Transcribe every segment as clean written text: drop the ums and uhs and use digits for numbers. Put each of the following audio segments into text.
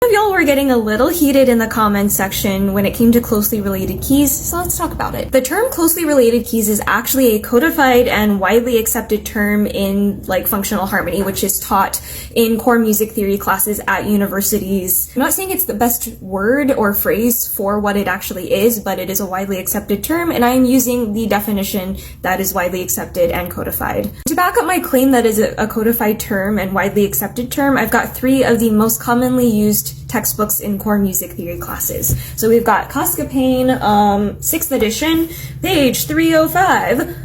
Some of y'all were getting a little heated in the comments section when it came to closely related keys, so let's talk about it. The term closely related keys is actually a codified and widely accepted term in functional harmony, which is taught in core music theory classes at universities. I'm not saying it's the best word or phrase for what it actually is, but it is a widely accepted term, and I'm using the definition that is widely accepted and codified. To back up my claim that is a codified term and widely accepted term, I've got 3 of the most commonly used textbooks in core music theory classes. So we've got Koska Payne, 6th edition, page 305.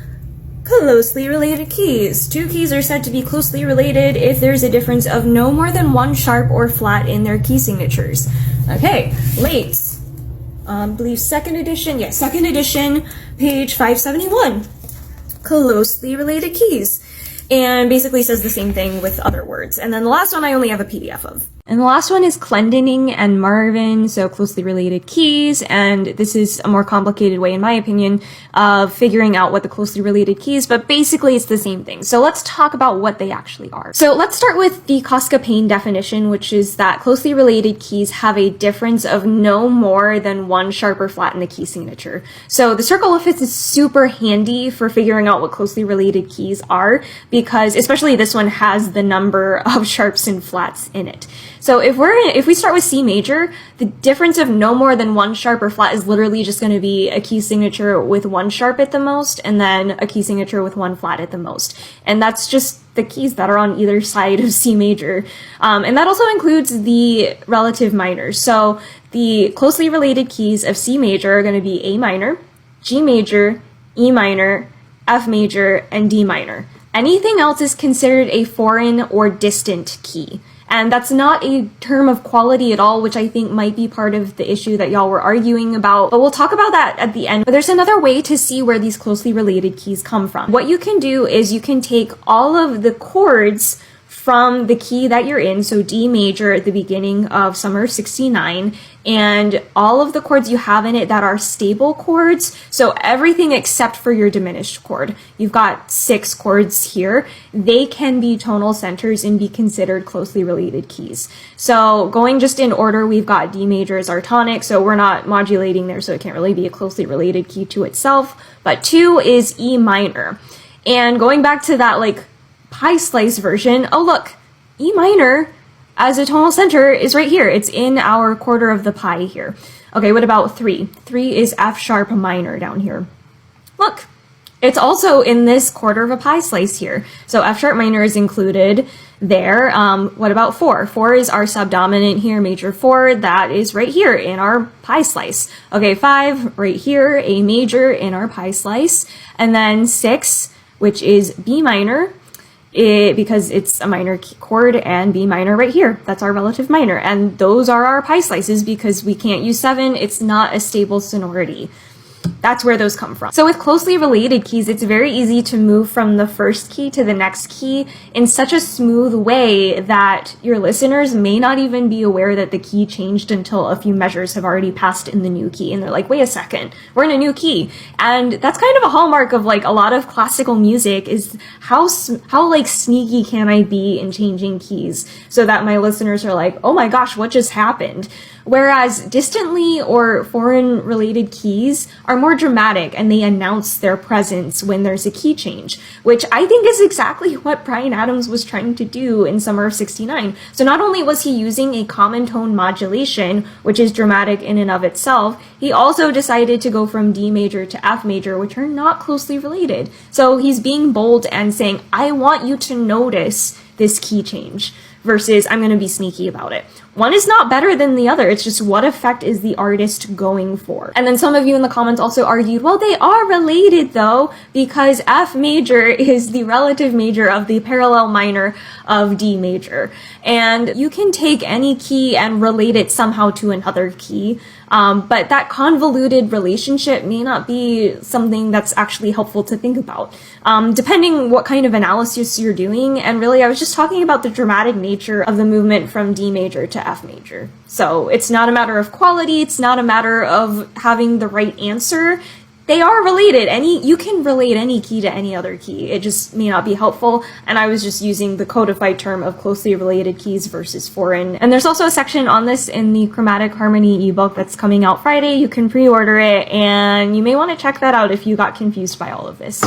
Closely related keys. 2 keys are said to be closely related if there's a difference of no more than 1 sharp or flat in their key signatures. Okay, Lates. I believe 2nd edition, yeah, 2nd edition, page 571. Closely related keys. And basically says the same thing with other words. And then the last one I only have a PDF of. And the last one is Clendening and Marvin, so closely related keys, and this is a more complicated way, in my opinion, of figuring out what the closely related keys, but basically it's the same thing. So let's talk about what they actually are. So let's start with the Koska Payne definition, which is that closely related keys have a difference of no more than 1 sharp or flat in the key signature. So the circle of fifths is super handy for figuring out what closely related keys are, because especially this one has the number of sharps and flats in it. So if we start with C major, the difference of no more than 1 sharp or flat is literally just going to be a key signature with 1 sharp at the most, and then a key signature with 1 flat at the most. And that's just the keys that are on either side of C major. And that also includes the relative minors. So the closely related keys of C major are going to be A minor, G major, E minor, F major, and D minor. Anything else is considered a foreign or distant key. And that's not a term of quality at all, which I think might be part of the issue that y'all were arguing about. But we'll talk about that at the end. But there's another way to see where these closely related keys come from. What you can do is you can take all of the chords from the key that you're in, so D major at the beginning of Summer of 69, and all of the chords you have in it that are stable chords, so everything except for your diminished chord. You've got 6 chords here. They can be tonal centers and be considered closely related keys. So going just in order, we've got D major as our tonic, so we're not modulating there, so it can't really be a closely related key to itself, but 2 is E minor. And going back to that pie slice version, oh look, E minor as a tonal center is right here. It's in our quarter of the pie here. Okay, what about 3? 3 is F sharp minor down here. Look, it's also in this quarter of a pie slice here. So F sharp minor is included there. What about 4? 4 is our subdominant here, major 4. That is right here in our pie slice. Okay, 5 right here, A major in our pie slice. And then 6, which is B minor, because it's a minor chord, and B minor right here. That's our relative minor. And those are our pie slices because we can't use 7. It's not a stable sonority. That's where those come from. So with closely related keys, it's very easy to move from the first key to the next key in such a smooth way that your listeners may not even be aware that the key changed until a few measures have already passed in the new key. And they're like, wait a second, we're in a new key. And that's kind of a hallmark of a lot of classical music, is how sneaky can I be in changing keys so that my listeners are like, oh my gosh, what just happened? Whereas distantly or foreign related keys are more dramatic and they announce their presence when there's a key change, which I think is exactly what Bryan Adams was trying to do in Summer of 69. So not only was he using a common tone modulation, which is dramatic in and of itself, he also decided to go from D major to F major, which are not closely related. So he's being bold and saying, I want you to notice this key change, versus I'm going to be sneaky about it. One is not better than the other. It's just what effect is the artist going for? And then some of you in the comments also argued, well, they are related though, because F major is the relative major of the parallel minor of D major. And you can take any key and relate it somehow to another key. But that convoluted relationship may not be something that's actually helpful to think about, depending what kind of analysis you're doing. And really, I was just talking about the dramatic nature of the movement from D major to F major. So it's not a matter of quality. It's not a matter of having the right answer. they are related. You can relate any key to any other key. It just may not be helpful. And I was just using the codified term of closely related keys versus foreign. And there's also a section on this in the Chromatic Harmony ebook that's coming out Friday. You can pre-order it, and you may want to check that out if you got confused by all of this.